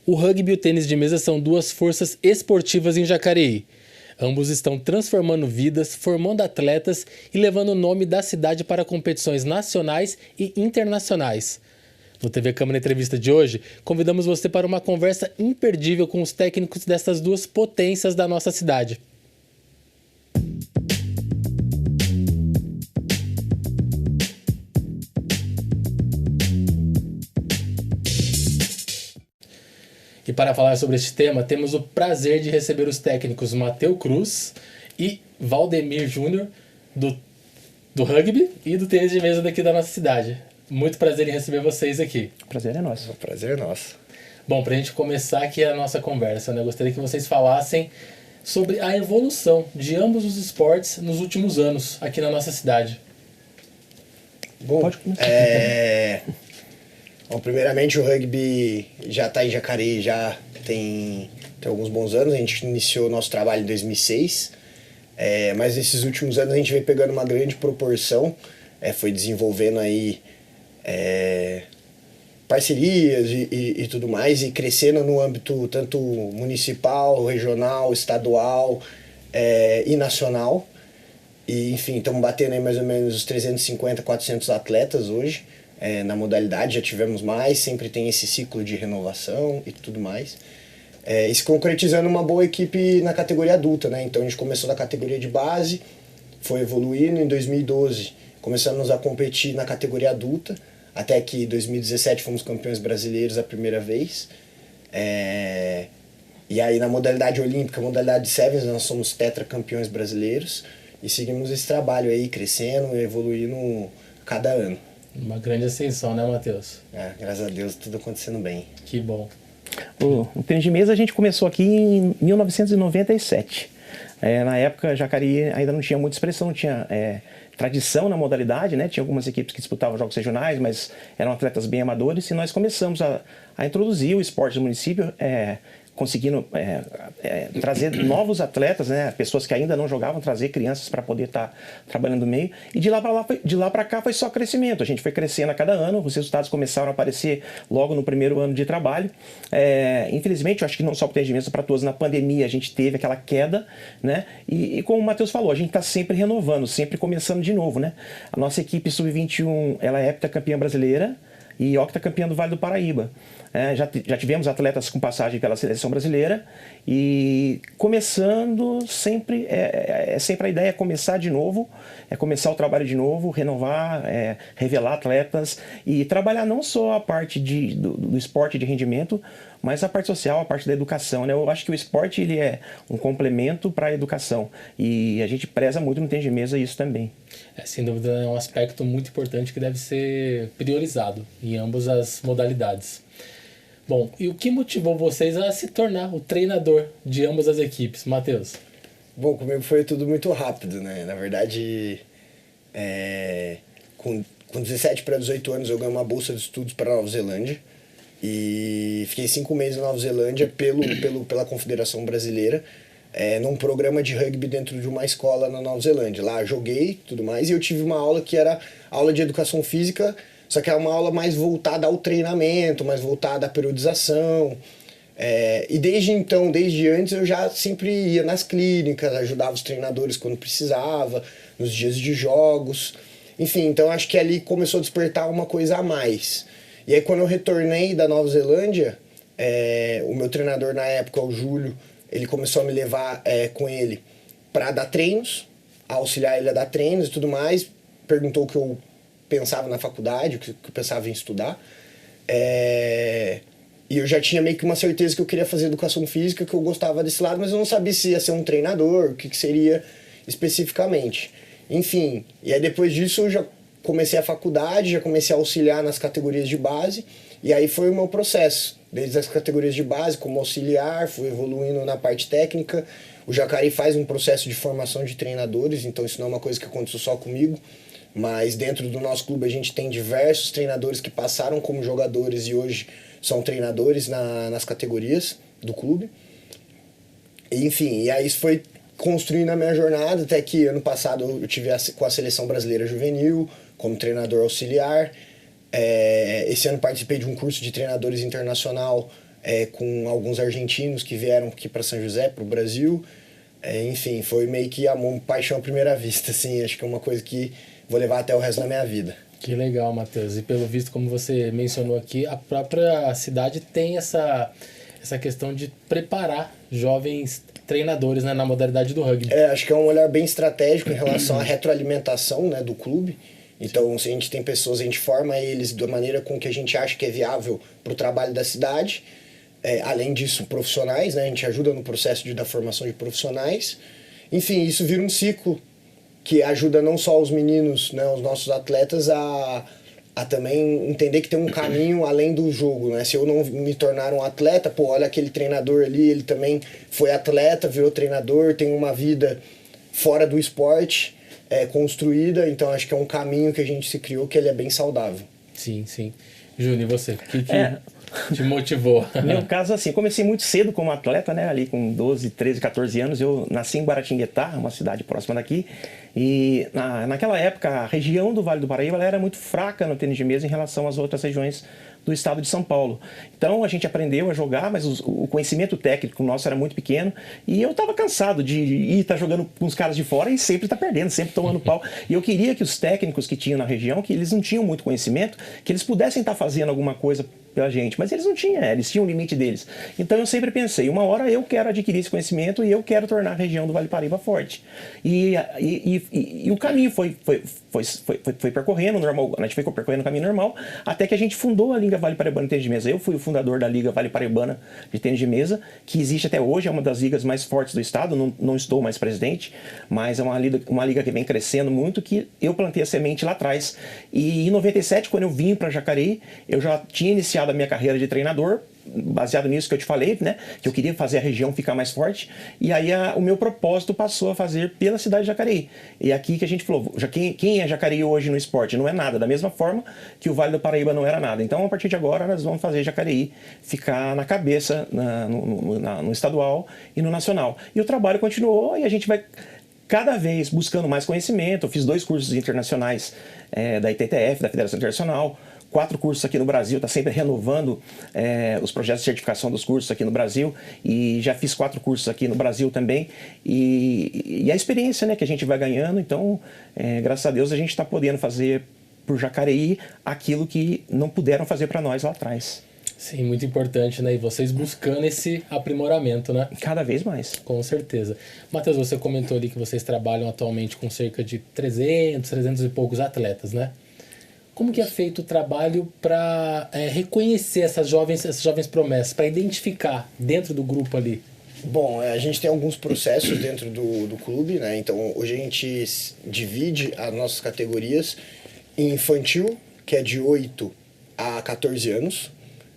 O rugby e o tênis de mesa são duas forças esportivas em Jacareí. Ambos estão transformando vidas, formando atletas e levando o nome da cidade para competições nacionais e internacionais. No TV Câmara Entrevista de hoje, convidamos você para uma conversa imperdível com os técnicos dessas duas potências da nossa cidade. E para falar sobre este tema, temos o prazer de receber os técnicos Matheus Cruz e Valdemir Júnior, do rugby e do tênis de mesa daqui da nossa cidade. Muito prazer em receber vocês aqui. O prazer é nosso. O prazer é nosso. Bom, para a gente começar aqui a nossa conversa, né? Eu gostaria que vocês falassem sobre a evolução de ambos os esportes nos últimos anos aqui na nossa cidade. Bom, Pode começar. Bom, primeiramente o rugby já está em Jacareí, já tem alguns bons anos. A gente iniciou o nosso trabalho em 2006, mas nesses últimos anos a gente vem pegando uma grande proporção, foi desenvolvendo aí parcerias e tudo mais, e crescendo no âmbito tanto municipal, regional, estadual e nacional. E, enfim, estamos batendo aí mais ou menos os 350, 400 atletas hoje na modalidade. Já tivemos mais, sempre tem esse ciclo de renovação e tudo mais. E se concretizando uma boa equipe na categoria adulta, né? Então a gente começou na categoria de base, foi evoluindo. Em 2012 começamos a competir na categoria adulta, até que em 2017 fomos campeões brasileiros a primeira vez. E aí na modalidade olímpica, modalidade de sevens, nós somos tetracampeões brasileiros e seguimos esse trabalho aí, crescendo e evoluindo cada ano. Uma grande ascensão, né, Matheus? Graças a Deus, tudo acontecendo bem. Que bom. O tênis de mesa a gente começou aqui em 1997. Na época, Jacareí ainda não tinha muita expressão, não tinha tradição na modalidade, né? Tinha algumas equipes que disputavam jogos regionais, mas eram atletas bem amadores, e nós começamos a introduzir o esporte no município, conseguindo trazer novos atletas, né? Pessoas que ainda não jogavam, trazer crianças para poder estar trabalhando no meio. E de lá para cá foi só crescimento. A gente foi crescendo a cada ano, os resultados começaram a aparecer logo no primeiro ano de trabalho. Infelizmente, eu acho que não só para o tênis de mesa, para todos, na pandemia a gente teve aquela queda, né? E como o Matheus falou, a gente está sempre renovando, sempre começando de novo, né? A nossa equipe sub-21, ela é heptacampeã brasileira e octacampeã do Vale do Paraíba. Já tivemos atletas com passagem pela seleção brasileira, e começando sempre, sempre a ideia é começar de novo, começar o trabalho de novo, renovar, revelar atletas e trabalhar não só a parte do esporte de rendimento, mas a parte social, a parte da educação, né? Eu acho que o esporte ele é um complemento para a educação, e a gente preza muito no tênis de mesa isso também. Sem dúvida é um aspecto muito importante que deve ser priorizado em ambas as modalidades. Bom, e o que motivou vocês a se tornar o treinador de ambas as equipes, Matheus? Bom, comigo foi tudo muito rápido, né? Na verdade, com 17 para 18 anos eu ganhei uma bolsa de estudos para Nova Zelândia e fiquei 5 meses na Nova Zelândia pela Confederação Brasileira, num programa de rugby dentro de uma escola na Nova Zelândia. Lá joguei e tudo mais, e eu tive uma aula que era aula de educação física, só que é uma aula mais voltada ao treinamento, mais voltada à periodização. E desde antes, eu já sempre ia nas clínicas, ajudava os treinadores quando precisava, nos dias de jogos. Enfim, então acho que ali começou a despertar uma coisa a mais. E aí quando eu retornei da Nova Zelândia, o meu treinador na época, o Júlio, ele começou a me levar com ele para dar treinos, auxiliar ele a dar treinos e tudo mais. Perguntou o que eu pensava na faculdade, o que eu pensava em estudar. E eu já tinha meio que uma certeza que eu queria fazer educação física, que eu gostava desse lado, mas eu não sabia se ia ser um treinador, o que seria especificamente. Enfim, e aí depois disso eu já comecei a faculdade, já comecei a auxiliar nas categorias de base, e aí foi o meu processo. Desde as categorias de base, como auxiliar, fui evoluindo na parte técnica. O Jacareí faz um processo de formação de treinadores, então isso não é uma coisa que aconteceu só comigo, mas dentro do nosso clube a gente tem diversos treinadores que passaram como jogadores e hoje são treinadores nas categorias do clube. E, enfim, e aí isso foi construindo a minha jornada, até que ano passado eu tive com a Seleção Brasileira Juvenil, como treinador auxiliar. Esse ano participei de um curso de treinadores internacional com alguns argentinos que vieram aqui para São José, para o Brasil. Enfim, foi meio que amor, paixão à primeira vista, assim, acho que é uma coisa que vou levar até o resto da minha vida. Que legal, Matheus. E pelo visto, como você mencionou aqui, a própria cidade tem essa questão de preparar jovens treinadores, né, na modalidade do rugby. Acho que é um olhar bem estratégico em relação à retroalimentação, né, do clube. Então, se a gente tem pessoas, a gente forma eles da maneira com que a gente acha que é viável para o trabalho da cidade. Além disso, profissionais, né, a gente ajuda no processo da formação de profissionais. Enfim, isso vira um ciclo que ajuda não só os meninos, né, os nossos atletas, a também entender que tem um caminho além do jogo, né? Se eu não me tornar um atleta, pô, olha aquele treinador ali, ele também foi atleta, virou treinador, tem uma vida fora do esporte construída, então acho que é um caminho que a gente se criou que ele é bem saudável. Sim, sim. Júnior, e você? O que te motivou? No meu caso, assim, comecei muito cedo como atleta, né? Ali com 12, 13, 14 anos, eu nasci em Guaratinguetá, uma cidade próxima daqui. E naquela época, a região do Vale do Paraíba ela era muito fraca no tênis de mesa em relação às outras regiões do estado de São Paulo. Então a gente aprendeu a jogar, mas o conhecimento técnico nosso era muito pequeno e eu estava cansado de estar jogando com os caras de fora e sempre estar perdendo, sempre tomando pau. E eu queria que os técnicos que tinham na região, que eles não tinham muito conhecimento, que eles pudessem estar fazendo alguma coisa pela gente, mas eles não tinham, eles tinham o limite deles. Então eu sempre pensei, uma hora eu quero adquirir esse conhecimento e eu quero tornar a região do Vale do Paraíba forte. E o caminho foi percorrendo normal, a gente foi percorrendo o caminho normal, até que a gente fundou a Liga Vale Paraibana de Tênis de Mesa. Eu fui o fundador da Liga Vale Paraibana de Tênis de Mesa, que existe até hoje, é uma das ligas mais fortes do estado, não estou mais presidente, mas é uma liga que vem crescendo muito, que eu plantei a semente lá atrás. E em 97, quando eu vim para Jacareí, eu já tinha iniciado a minha carreira de treinador, baseado nisso que eu te falei, né? Que eu queria fazer a região ficar mais forte. E aí o meu propósito passou a fazer pela cidade de Jacareí. E aqui que a gente falou, quem é Jacareí hoje no esporte? Não é nada, da mesma forma que o Vale do Paraíba não era nada. Então, a partir de agora, nós vamos fazer Jacareí ficar na cabeça no estadual e no nacional. E o trabalho continuou e a gente vai cada vez buscando mais conhecimento. Eu fiz 2 cursos internacionais da ITTF, da Federação Internacional, 4 cursos aqui no Brasil, está sempre renovando os projetos de certificação dos cursos aqui no Brasil, e já fiz 4 cursos aqui no Brasil também, e a experiência, né, que a gente vai ganhando. Então, graças a Deus, a gente está podendo fazer por Jacareí aquilo que não puderam fazer para nós lá atrás. Sim, muito importante, né? E vocês buscando esse aprimoramento, né? Cada vez mais. Com certeza. Matheus, você comentou ali que vocês trabalham atualmente com cerca de 300 e poucos atletas, né? Como que é feito o trabalho para reconhecer essas jovens promessas, para identificar dentro do grupo ali? Bom, a gente tem alguns processos dentro do clube, né? Então, hoje a gente divide as nossas categorias em infantil, que é de 8 a 14 anos.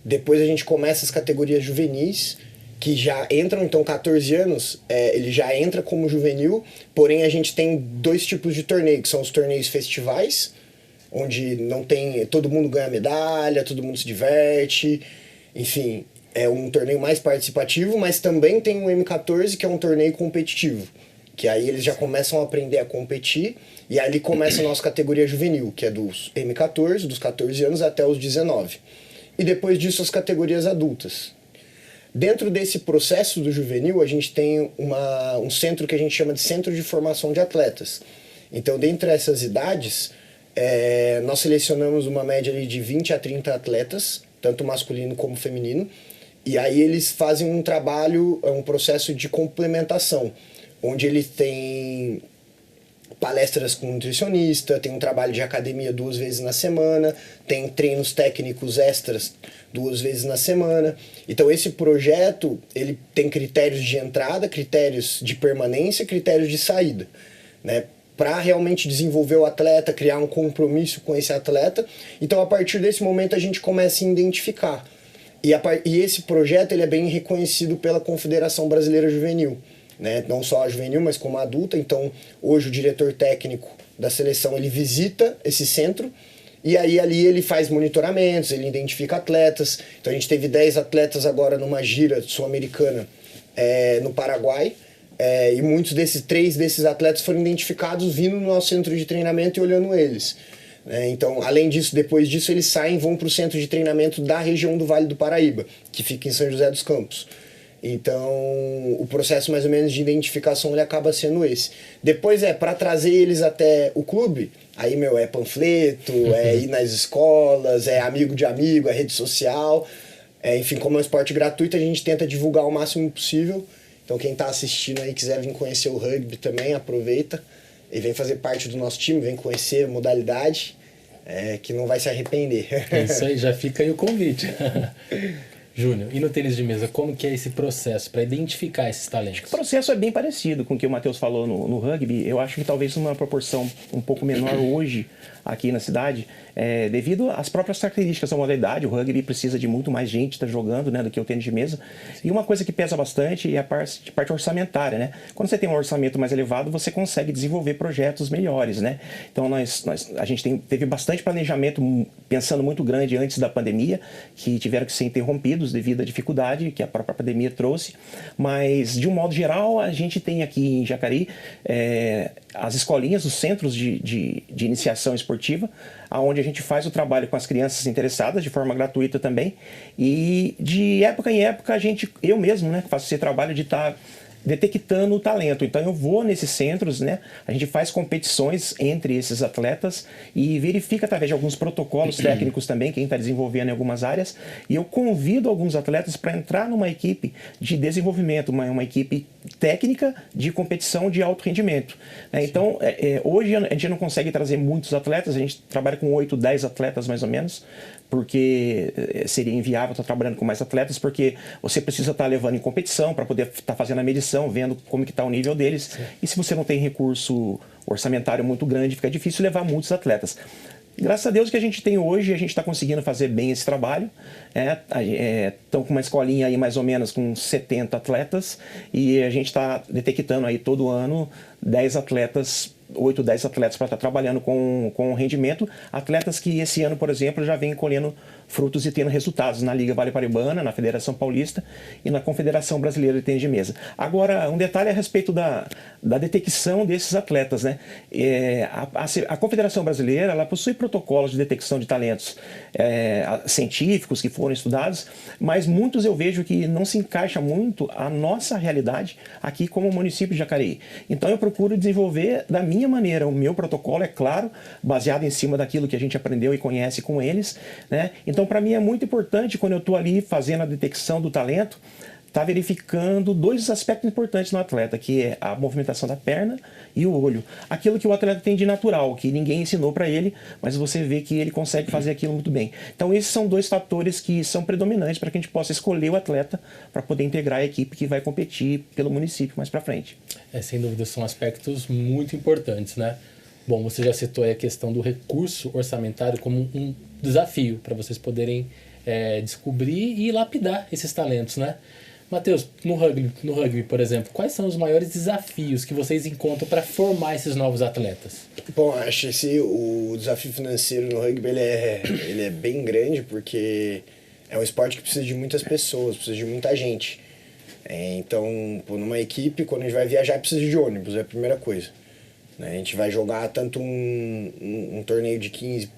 Depois a gente começa as categorias juvenis, que já entram, então 14 anos, ele já entra como juvenil, porém a gente tem 2 tipos de torneio, que são os torneios festivais, onde não tem, todo mundo ganha medalha, todo mundo se diverte, enfim, é um torneio mais participativo, mas também tem um M14, que é um torneio competitivo, que aí eles já começam a aprender a competir, e ali começa a nossa categoria juvenil, que é dos M14, dos 14 anos até os 19. E depois disso as categorias adultas. Dentro desse processo do juvenil, a gente tem um centro que a gente chama de Centro de Formação de Atletas. Então, dentre essas idades, nós selecionamos uma média ali de 20 a 30 atletas, tanto masculino como feminino, e aí eles fazem um trabalho, um processo de complementação, onde eles têm palestras com nutricionista, tem um trabalho de academia 2 vezes na semana, tem treinos técnicos extras 2 vezes na semana. Então esse projeto, ele tem critérios de entrada, critérios de permanência, critérios de saída, né? Para realmente desenvolver o atleta, criar um compromisso com esse atleta. Então a partir desse momento a gente começa a identificar. E esse projeto ele é bem reconhecido pela Confederação Brasileira Juvenil, né? Não só a juvenil, mas como a adulta. Então, hoje o diretor técnico da seleção, ele visita esse centro e aí ali ele faz monitoramentos, ele identifica atletas. Então, a gente teve 10 atletas agora numa gira sul-americana no Paraguai, e muitos 3 desses atletas foram identificados vindo no nosso centro de treinamento e olhando eles, né? Então, além disso, depois disso, eles saem e vão para o centro de treinamento da região do Vale do Paraíba, que fica em São José dos Campos. Então, o processo mais ou menos de identificação ele acaba sendo esse. Depois para trazer eles até o clube, aí, é panfleto, é ir nas escolas, é amigo de amigo, é rede social. Enfim, como é um esporte gratuito, a gente tenta divulgar o máximo possível. Então, quem está assistindo aí quiser vir conhecer o rugby também, aproveita e vem fazer parte do nosso time, vem conhecer a modalidade, que não vai se arrepender. Isso aí, já fica aí o convite. Júnior, e no tênis de mesa, como que é esse processo para identificar esses talentos? O processo é bem parecido com o que o Matheus falou no rugby. Eu acho que talvez uma proporção um pouco menor hoje aqui na cidade, devido às próprias características da modalidade. O rugby precisa de muito mais gente estar jogando, né, do que o tênis de mesa. E uma coisa que pesa bastante é a parte orçamentária, né? Quando você tem um orçamento mais elevado, você consegue desenvolver projetos melhores, né? Então a gente teve bastante planejamento, pensando muito grande antes da pandemia, que tiveram que ser interrompidos devido à dificuldade que a própria pandemia trouxe. Mas, de um modo geral, a gente tem aqui em Jacareí as escolinhas, os centros de iniciação esportiva, onde a gente faz o trabalho com as crianças interessadas de forma gratuita também. E de época em época, eu mesmo, né, faço esse trabalho de estar detectando o talento. Então eu vou nesses centros, né? A gente faz competições entre esses atletas e verifica através de alguns protocolos técnicos também, quem está desenvolvendo em algumas áreas, e eu convido alguns atletas para entrar numa equipe de desenvolvimento, uma equipe técnica de competição de alto rendimento. Então, hoje a gente não consegue trazer muitos atletas, a gente trabalha com 8, 10 atletas mais ou menos, porque seria inviável estar trabalhando com mais atletas, porque você precisa estar levando em competição para poder estar fazendo a medição, vendo como que está o nível deles. Sim. E se você não tem recurso orçamentário muito grande, fica difícil levar muitos atletas. Graças a Deus que a gente tem hoje, a gente está conseguindo fazer bem esse trabalho. Estão com uma escolinha aí mais ou menos com 70 atletas e a gente está detectando aí todo ano 10 atletas, 8, 10 atletas para estar trabalhando com rendimento. Atletas que esse ano, por exemplo, já vêm colhendo frutos e tendo resultados na Liga Vale Paraibana, na Federação Paulista e na Confederação Brasileira de Tênis de Mesa. Agora, um detalhe a respeito da detecção desses atletas, né? A Confederação Brasileira, ela possui protocolos de detecção de talentos científicos que foram estudados, mas muitos eu vejo que não se encaixa muito a nossa realidade aqui como município de Jacareí. Então eu procuro desenvolver da minha maneira. O meu protocolo é claro, baseado em cima daquilo que a gente aprendeu e conhece com eles, né? Então, para mim é muito importante, quando eu estou ali fazendo a detecção do talento, estar verificando dois aspectos importantes no atleta, que é a movimentação da perna e o olho. Aquilo que o atleta tem de natural, que ninguém ensinou para ele, mas você vê que ele consegue fazer aquilo muito bem. Então, esses são dois fatores que são predominantes para que a gente possa escolher o atleta para poder integrar a equipe que vai competir pelo município mais para frente. Sem dúvida, são aspectos muito importantes, né? Bom, você já citou aí a questão do recurso orçamentário como um desafio para vocês poderem descobrir e lapidar esses talentos, né? Matheus, no rugby, por exemplo, quais são os maiores desafios que vocês encontram para formar esses novos atletas? Bom, acho que o desafio financeiro no rugby ele é bem grande, porque é um esporte que precisa de muitas pessoas, precisa de muita gente. Então, numa equipe, quando a gente vai viajar, precisa de ônibus, é a primeira coisa. A gente vai jogar tanto um torneio de 15,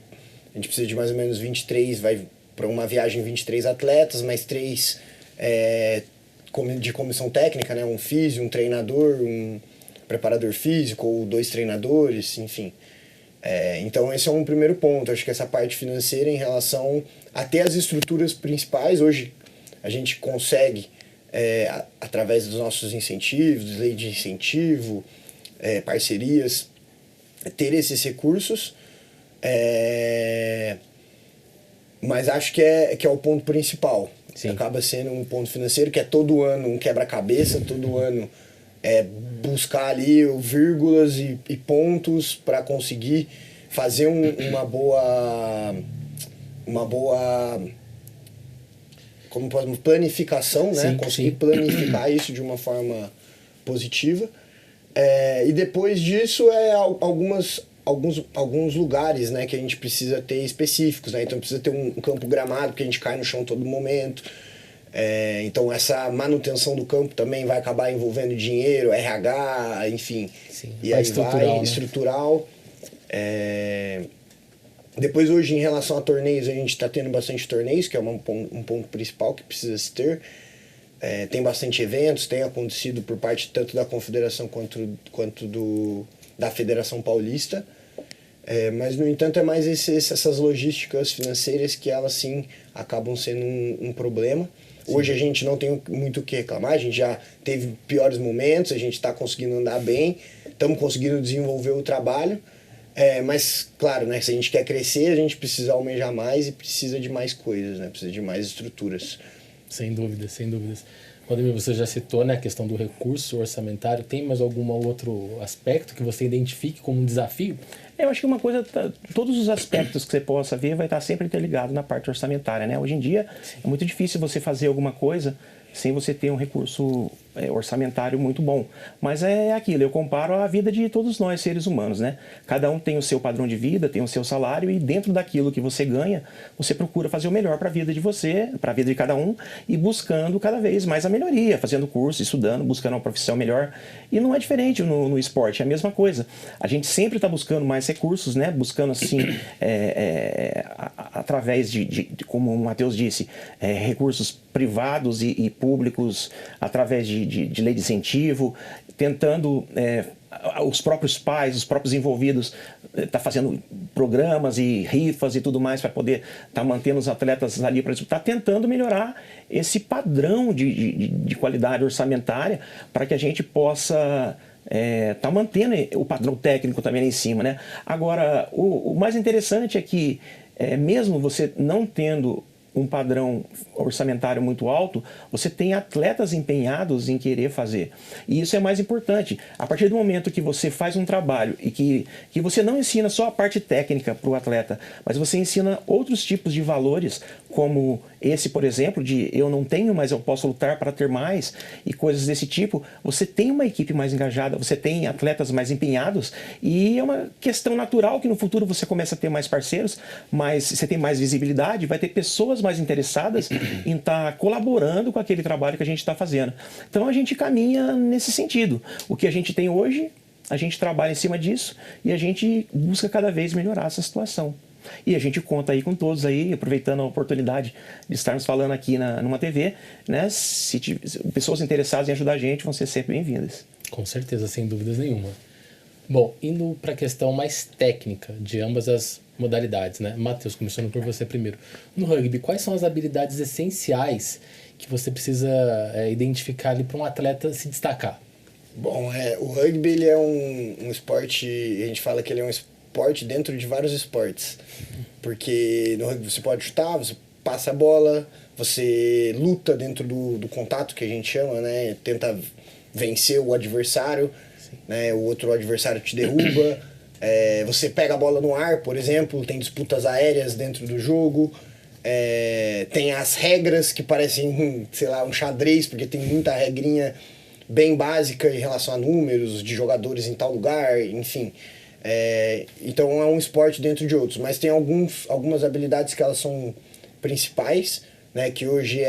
a gente precisa de mais ou menos 23, vai para uma viagem 23 atletas, mais 3 de comissão técnica, né? Um físio, um treinador, um preparador físico ou 2 treinadores, enfim. Então esse é um primeiro ponto. Acho que essa parte financeira em relação a ter as estruturas principais, hoje a gente consegue, através dos nossos incentivos, lei de incentivo, parcerias, ter esses recursos, mas acho que é o ponto principal. Sim. Acaba sendo um ponto financeiro, que é todo ano um quebra-cabeça, todo ano buscar ali vírgulas e pontos para conseguir fazer uma boa planificação, né? Sim, conseguir planificar isso de uma forma positiva. E depois disso alguns lugares, né, que a gente precisa ter específicos, né? Então precisa ter um campo gramado, porque a gente cai no chão todo momento. Então essa manutenção do campo também vai acabar envolvendo dinheiro, RH, enfim. Sim, e aí estrutural, vai né? estrutural. Depois, hoje, em relação a torneios, a gente está tendo bastante torneios, que é um ponto principal que precisa se ter. Tem bastante eventos, tem acontecido por parte tanto da Confederação quanto da Federação Paulista. Mas, no entanto, é mais essas logísticas financeiras que elas, sim, acabam sendo um problema. Sim. Hoje a gente não tem muito o que reclamar, a gente já teve piores momentos, a gente está conseguindo andar bem, estamos conseguindo desenvolver o trabalho. Mas, claro, né, se a gente quer crescer, a gente precisa almejar mais e precisa de mais coisas, né, precisa de mais estruturas. Sem dúvidas, sem dúvidas. Valdemir, você já citou, né, a questão do recurso orçamentário. Tem mais algum outro aspecto que você identifique como um desafio? Eu acho que uma coisa, todos os aspectos que você possa ver vai estar sempre interligado na parte orçamentária, né? Hoje em dia é muito difícil você fazer alguma coisa sem você ter um recurso orçamentário muito bom. Mas é aquilo, eu comparo a vida de todos nós, seres humanos, né? Cada um tem o seu padrão de vida, tem o seu salário e dentro daquilo que você ganha, você procura fazer o melhor para a vida de você, para a vida de cada um e buscando cada vez mais a melhoria, fazendo curso, estudando, buscando uma profissão melhor. E não é diferente no esporte, é a mesma coisa. A gente sempre está buscando mais recursos, né? Buscando assim, através como o Matheus disse, recursos privados e públicos, através de lei de incentivo, tentando os próprios pais, os próprios envolvidos tá fazendo programas e rifas e tudo mais para poder estar mantendo os atletas ali para disputar, tentando melhorar esse padrão de qualidade orçamentária para que a gente possa tá mantendo o padrão técnico também lá em cima, né? Agora, o mais interessante é que mesmo você não tendo um padrão orçamentário muito alto, você tem atletas empenhados em querer fazer. E isso é mais importante. A partir do momento que você faz um trabalho e que você não ensina só a parte técnica para o atleta, mas você ensina outros tipos de valores, como esse, por exemplo, de eu não tenho, mas eu posso lutar para ter mais, e coisas desse tipo, você tem uma equipe mais engajada, você tem atletas mais empenhados, e é uma questão natural que no futuro você começa a ter mais parceiros, mas você tem mais visibilidade, vai ter pessoas mais interessadas em estar colaborando com aquele trabalho que a gente está fazendo. Então a gente caminha nesse sentido. O que a gente tem hoje, a gente trabalha em cima disso e a gente busca cada vez melhorar essa situação. E a gente conta aí com todos aí, aproveitando a oportunidade de estarmos falando aqui numa TV, né? Se pessoas interessadas em ajudar a gente vão ser sempre bem-vindas. Com certeza, sem dúvidas nenhuma. Bom, indo para a questão mais técnica de ambas as modalidades, né? Matheus, começando por você primeiro. No rugby, quais são as habilidades essenciais que você precisa identificar ali para um atleta se destacar? Bom, o rugby ele é um esporte, a gente fala que ele é um esporte dentro de vários esportes. Porque no rugby você pode chutar, você passa a bola, você luta dentro do contato, que a gente chama, né? Tenta vencer o adversário, né? O outro adversário te derruba. Você pega a bola no ar, por exemplo, tem disputas aéreas dentro do jogo. Tem as regras que parecem, sei lá, um xadrez, porque tem muita regrinha bem básica em relação a números de jogadores em tal lugar, enfim. Então é um esporte dentro de outros, mas tem algumas habilidades que elas são principais, né, que hoje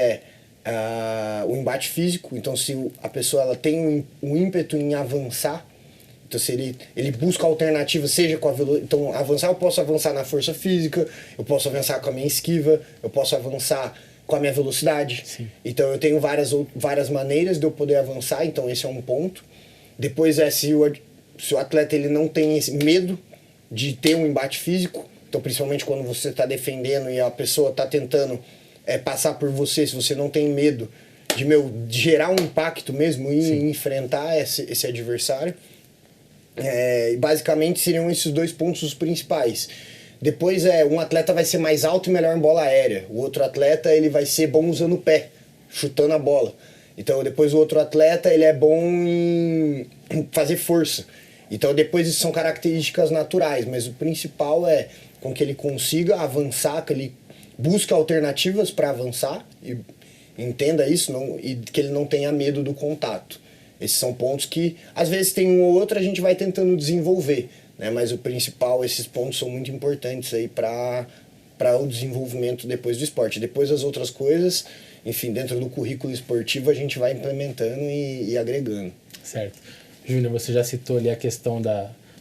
o embate físico. Então se a pessoa ela tem um ímpeto em avançar, então se ele busca alternativas, seja com a velocidade, então avançar, eu posso avançar na força física, eu posso avançar com a minha esquiva, eu posso avançar com a minha velocidade. Sim. Então eu tenho várias maneiras de eu poder avançar, então esse é um ponto. Depois se o atleta ele não tem esse medo de ter um embate físico, então principalmente quando você está defendendo e a pessoa está tentando passar por você, se você não tem medo de gerar um impacto mesmo e enfrentar esse adversário. E basicamente seriam esses dois pontos os principais. Depois um atleta vai ser mais alto e melhor em bola aérea, o outro atleta ele vai ser bom usando o pé, chutando a bola. Então depois o outro atleta ele é bom em fazer força. Então depois isso são características naturais, mas o principal é com que ele consiga avançar, que ele busque alternativas para avançar, e entenda isso, e que ele não tenha medo do contato. Esses são pontos que às vezes tem um ou outro a gente vai tentando desenvolver, né? Mas o principal, esses pontos são muito importantes aí para o desenvolvimento depois do esporte. Depois as outras coisas, enfim, dentro do currículo esportivo a gente vai implementando e agregando. Certo. Júnior, você já citou ali a questão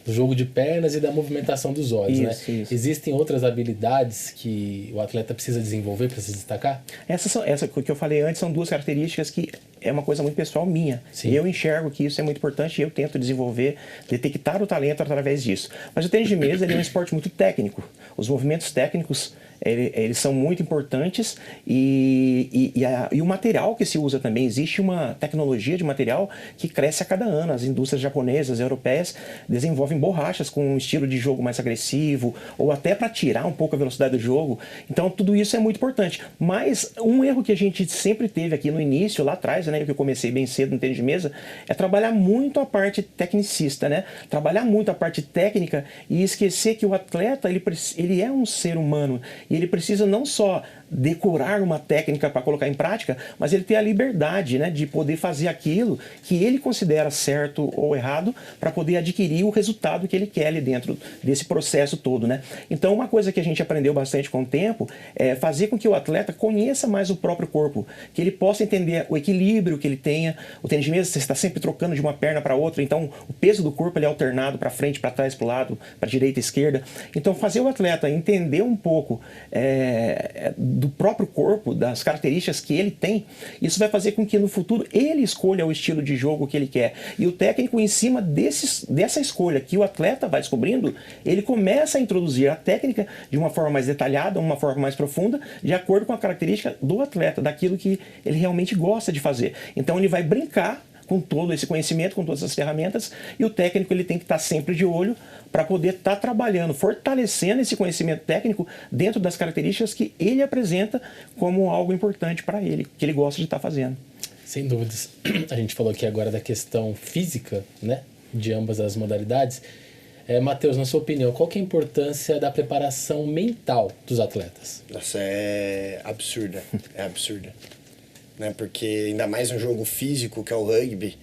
do jogo de pernas e da movimentação dos olhos, né? Isso. Existem outras habilidades que o atleta precisa desenvolver para se destacar? Essa que eu falei antes são duas características que é uma coisa muito pessoal minha. Sim. Eu enxergo que isso é muito importante e eu tento desenvolver, detectar o talento através disso. Mas o tênis de mesa ele é um esporte muito técnico. Os movimentos técnicos eles são muito importantes e o material que se usa também. Existe uma tecnologia de material que cresce a cada ano. As indústrias japonesas, europeias desenvolvem borrachas com um estilo de jogo mais agressivo ou até para tirar um pouco a velocidade do jogo. Então tudo isso é muito importante. Mas um erro que a gente sempre teve aqui no início, lá atrás, né, que eu comecei bem cedo no tênis de mesa, é trabalhar muito a parte tecnicista, né? Trabalhar muito a parte técnica e esquecer que o atleta ele é um ser humano. E ele precisa não só decorar uma técnica para colocar em prática, mas ele ter a liberdade, né, de poder fazer aquilo que ele considera certo ou errado para poder adquirir o resultado que ele quer ali dentro desse processo todo, né? Então, uma coisa que a gente aprendeu bastante com o tempo é fazer com que o atleta conheça mais o próprio corpo, que ele possa entender o equilíbrio que ele tenha. O tênis de mesa, você está sempre trocando de uma perna para outra, então o peso do corpo ele é alternado para frente, para trás, para o lado, para direita e esquerda. Então, fazer o atleta entender um pouco do próprio corpo, das características que ele tem, isso vai fazer com que no futuro ele escolha o estilo de jogo que ele quer. E o técnico, em cima dessa escolha que o atleta vai descobrindo, ele começa a introduzir a técnica de uma forma mais detalhada, uma forma mais profunda, de acordo com a característica do atleta, daquilo que ele realmente gosta de fazer. Então ele vai brincar com todo esse conhecimento, com todas as ferramentas, e o técnico ele tem que estar sempre de olho para poder estar trabalhando, fortalecendo esse conhecimento técnico dentro das características que ele apresenta como algo importante para ele, que ele gosta de estar fazendo. Sem dúvidas. A gente falou aqui agora da questão física, né, de ambas as modalidades. Matheus, na sua opinião, qual que é a importância da preparação mental dos atletas? Nossa, é absurda. É absurda. Né? Porque ainda mais um jogo físico, que é o rugby,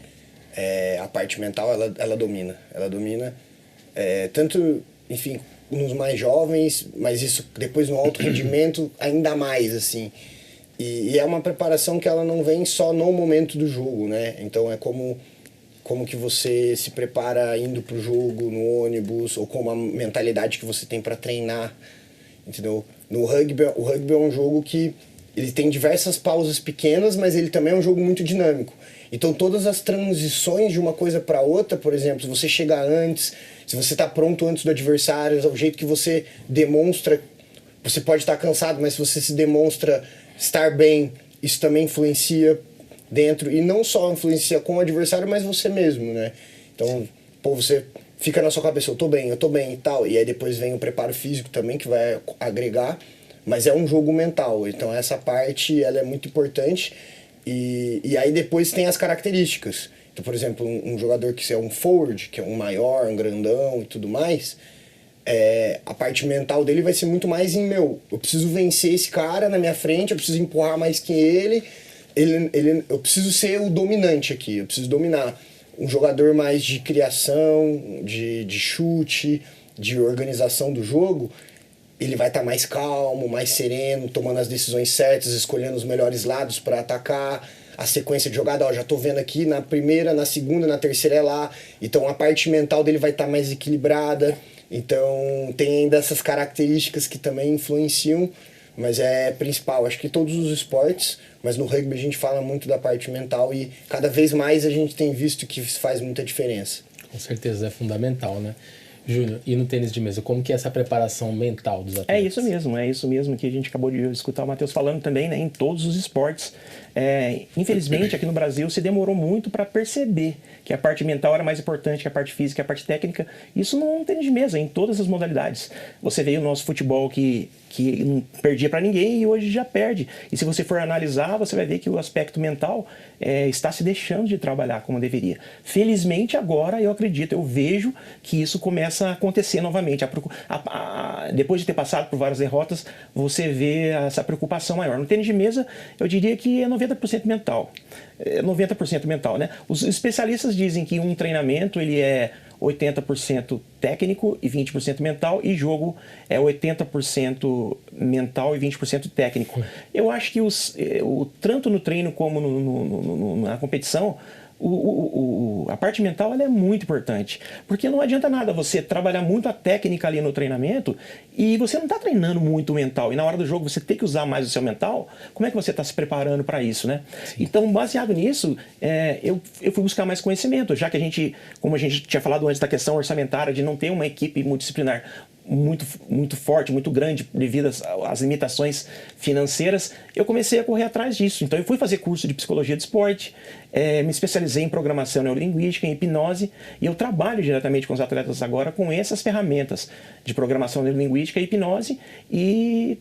a parte mental, ela domina. Ela domina tanto, enfim, nos mais jovens, mas isso depois no alto rendimento ainda mais, assim. E é uma preparação que ela não vem só no momento do jogo, né? Então é como que você se prepara indo pro jogo, no ônibus, ou como a mentalidade que você tem para treinar, entendeu? O rugby é um jogo que ele tem diversas pausas pequenas, mas ele também é um jogo muito dinâmico. Então todas as transições de uma coisa para outra, por exemplo, se você chegar antes, se você está pronto antes do adversário, o jeito que você demonstra, você pode estar cansado, mas se você se demonstra estar bem, isso também influencia dentro, e não só influencia com o adversário, mas você mesmo, né? Então, você fica na sua cabeça, eu tô bem e tal, e aí depois vem o preparo físico também, que vai agregar, mas é um jogo mental, então essa parte, ela é muito importante, e aí depois tem as características. Então, por exemplo, um jogador que é um forward, que é um maior, um grandão e tudo mais, a parte mental dele vai ser muito mais eu preciso vencer esse cara na minha frente, eu preciso empurrar mais que ele, eu preciso ser o dominante aqui, eu preciso dominar. Um jogador mais de criação, de chute, de organização do jogo, ele vai estar mais calmo, mais sereno, tomando as decisões certas, escolhendo os melhores lados para atacar. A sequência de jogada, já tô vendo aqui, na primeira, na segunda, na terceira é lá. Então a parte mental dele vai estar mais equilibrada. Então tem ainda essas características que também influenciam, mas é principal, acho que todos os esportes, mas no rugby a gente fala muito da parte mental e cada vez mais a gente tem visto que isso faz muita diferença. Com certeza, é fundamental, né? Júnior, e no tênis de mesa, como que é essa preparação mental dos atletas? É isso mesmo que a gente acabou de escutar o Matheus falando também, né, em todos os esportes. Infelizmente, aqui no Brasil, se demorou muito para perceber que a parte mental era mais importante que a parte física, a parte técnica. Isso não tem de mesa, em todas as modalidades. Você vê o nosso futebol que não perdia para ninguém e hoje já perde. E se você for analisar, você vai ver que o aspecto mental está se deixando de trabalhar como deveria. Felizmente, agora eu acredito, eu vejo que isso começa a acontecer novamente. Depois de ter passado por várias derrotas, você vê essa preocupação maior. No tênis de mesa, eu diria que é 90% mental. 90% mental, né? Os especialistas dizem que um treinamento ele é 80% técnico e 20% mental, e jogo é 80% mental e 20% técnico. Eu acho que tanto no treino como na competição, a parte mental ela é muito importante, porque não adianta nada você trabalhar muito a técnica ali no treinamento e você não está treinando muito o mental, e na hora do jogo você tem que usar mais o seu mental. Como é que você está se preparando para isso, né? Sim. Então, baseado nisso, eu fui buscar mais conhecimento, já que a gente, como a gente tinha falado antes da questão orçamentária, de não ter uma equipe multidisciplinar muito forte, muito grande, devido às limitações financeiras, eu comecei a correr atrás disso. Então eu fui fazer curso de psicologia de esporte, me especializei em programação neurolinguística, em hipnose, e eu trabalho diretamente com os atletas agora com essas ferramentas de programação neurolinguística e hipnose, e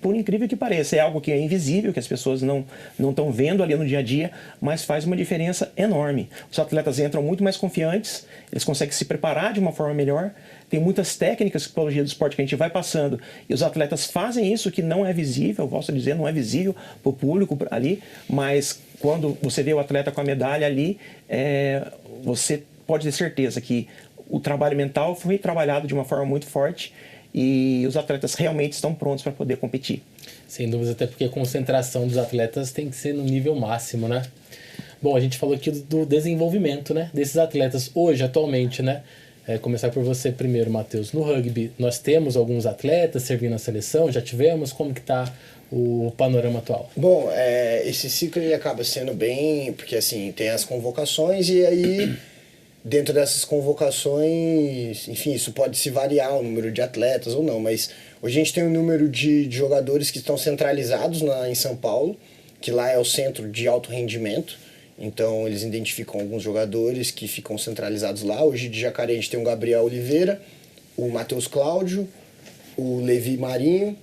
por incrível que pareça, é algo que é invisível, que as pessoas não estão vendo ali no dia a dia, mas faz uma diferença enorme. Os atletas entram muito mais confiantes, eles conseguem se preparar de uma forma melhor. Tem muitas técnicas de psicologia do esporte que a gente vai passando, e os atletas fazem isso que não é visível, eu posso dizer, não é visível para o público ali, mas quando você vê o atleta com a medalha ali, você pode ter certeza que o trabalho mental foi trabalhado de uma forma muito forte, e os atletas realmente estão prontos para poder competir. Sem dúvida, até porque a concentração dos atletas tem que ser no nível máximo, né? Bom, a gente falou aqui do desenvolvimento, né, desses atletas hoje, atualmente, né? Começar por você primeiro, Matheus. No rugby, nós temos alguns atletas servindo na seleção? Já tivemos? Como que está o panorama atual? Bom, esse ciclo ele acaba sendo bem... Porque, assim, tem as convocações e aí... Dentro dessas convocações, enfim, isso pode se variar o número de atletas ou não, mas hoje a gente tem um número de jogadores que estão centralizados em São Paulo, que lá é o centro de alto rendimento, então eles identificam alguns jogadores que ficam centralizados lá. Hoje de Jacareí a gente tem o Gabriel Oliveira, o Matheus Cláudio, o Levi Marinho,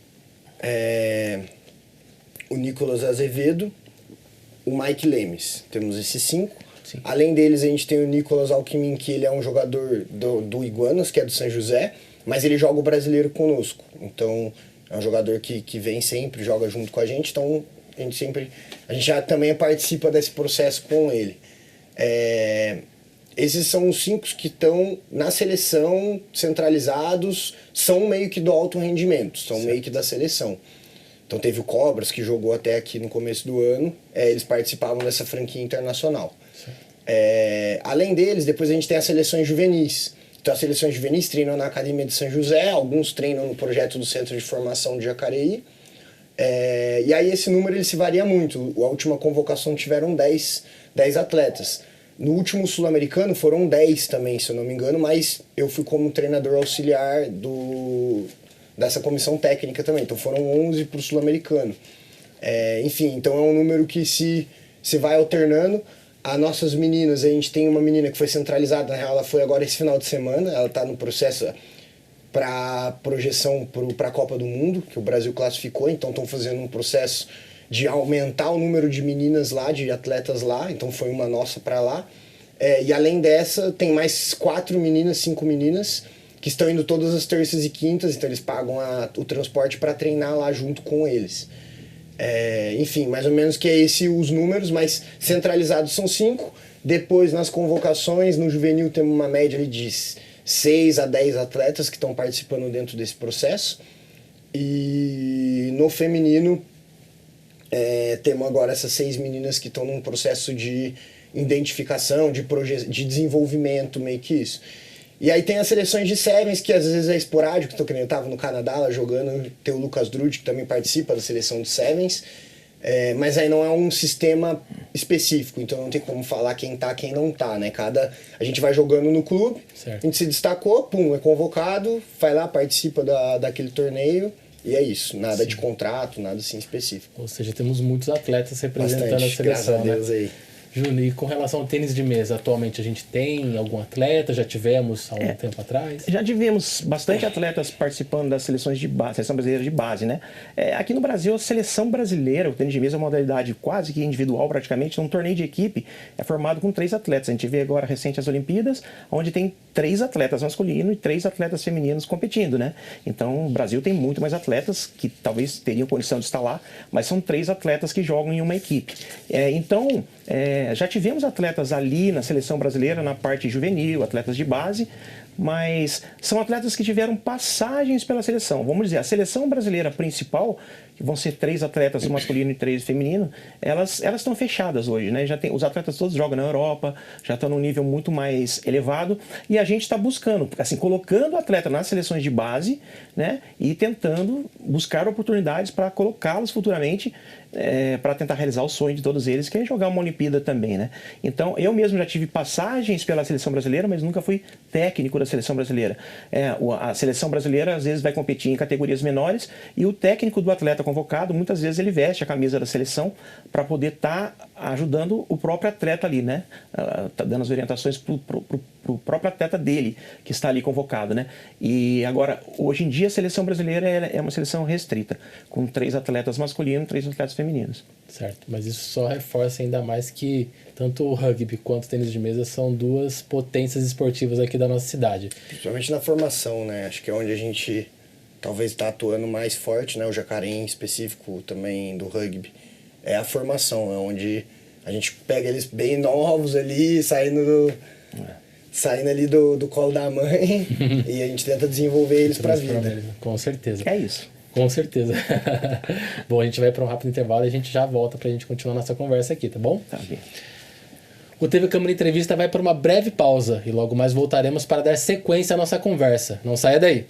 o Nicolas Azevedo, o Mike Lemes. Temos esses 5. Sim. Além deles, a gente tem o Nicolas Alckmin, que ele é um jogador do Iguanas, que é do São José, mas ele joga o brasileiro conosco. Então, é um jogador que vem sempre, joga junto com a gente, então a gente já também participa desse processo com ele. Esses são os 5 que estão na seleção, centralizados, são meio que do alto rendimento, são certo. Meio que da seleção. Então teve o Cobras, que jogou até aqui no começo do ano, eles participavam dessa franquia internacional. Além deles, depois a gente tem as seleções juvenis. Então as seleções juvenis treinam na Academia de São José, alguns treinam no projeto do Centro de Formação de Jacareí. E aí esse número ele se varia muito. A última convocação tiveram 10 atletas. No último Sul-Americano foram 10 também, se eu não me engano, mas eu fui como treinador auxiliar dessa comissão técnica também. Então foram 11 para o Sul-Americano. Enfim, então é um número que se vai alternando. As nossas meninas, a gente tem uma menina que foi centralizada, na real ela foi agora esse final de semana, ela está no processo para projeção para a Copa do Mundo, que o Brasil classificou, então estão fazendo um processo de aumentar o número de meninas lá, de atletas lá, então foi uma nossa para lá. E além dessa, tem mais 4 meninas, 5 meninas, que estão indo todas as terças e quintas, então eles pagam o transporte para treinar lá junto com eles. Enfim, mais ou menos que é esse os números, mas centralizados são 5. Depois, nas convocações, no juvenil temos uma média ali de 6 a 10 atletas que estão participando dentro desse processo. E no feminino, temos agora essas 6 meninas que estão num processo de identificação, de desenvolvimento, meio que isso. E aí tem as seleções de sevens, que às vezes é esporádico, então que nem eu estava no Canadá lá jogando, tem o Lucas Drude, que também participa da seleção de sevens, mas aí não é um sistema específico, então não tem como falar quem tá, quem não tá, né? A gente vai jogando no clube, certo. A gente se destacou, pum, é convocado, vai lá, participa daquele torneio, e é isso, nada Sim. de contrato, nada assim específico. Ou seja, temos muitos atletas representando a seleção, graças a Deus, né? Aí. Júnior, e com relação ao tênis de mesa, atualmente a gente tem algum atleta? Já tivemos há algum tempo atrás? Já tivemos bastante atletas participando das seleções de base, seleção brasileira de base, né? Aqui no Brasil, a seleção brasileira, o tênis de mesa é uma modalidade quase que individual praticamente, num torneio de equipe, é formado com 3 atletas. A gente vê agora recente as Olimpíadas, onde tem 3 atletas masculinos e 3 atletas femininos competindo, né? Então, o Brasil tem muito mais atletas que talvez teriam condição de estar lá, mas são 3 atletas que jogam em uma equipe. Já tivemos atletas ali na seleção brasileira, na parte juvenil, atletas de base, mas são atletas que tiveram passagens pela seleção. Vamos dizer, a seleção brasileira principal, que vão ser 3 atletas, masculino e 3 feminino, elas estão fechadas hoje, né? Já tem, os atletas todos jogam na Europa, já estão num nível muito mais elevado, e a gente está buscando, assim, colocando o atleta nas seleções de base, né? E tentando buscar oportunidades para colocá-los futuramente, para tentar realizar o sonho de todos eles, que é jogar uma Olimpíada também, né? Então, eu mesmo já tive passagens pela seleção brasileira, mas nunca fui técnico da seleção brasileira. A seleção brasileira, às vezes, vai competir em categorias menores, e o técnico do atleta convocado, muitas vezes ele veste a camisa da seleção para poder estar ajudando o próprio atleta ali, né? Tá dando as orientações pro próprio atleta dele, que está ali convocado, né? E agora, hoje em dia, a seleção brasileira é uma seleção restrita, com 3 atletas masculinos e 3 atletas femininos. Certo, mas isso só reforça ainda mais que tanto o rugby quanto o tênis de mesa são 2 potências esportivas aqui da nossa cidade. Principalmente na formação, né? Acho que é onde a gente talvez está atuando mais forte, né? O Jacareí em específico também do rugby. É a formação, é onde a gente pega eles bem novos ali, saindo ali do colo da mãe e a gente tenta desenvolver eles para a vida. Com certeza. É isso. Com certeza. Bom, a gente vai para um rápido intervalo e a gente já volta para a gente continuar nossa conversa aqui, tá bom? Tá bem. O TV Câmara Entrevista vai para uma breve pausa e logo mais voltaremos para dar sequência à nossa conversa. Não saia daí.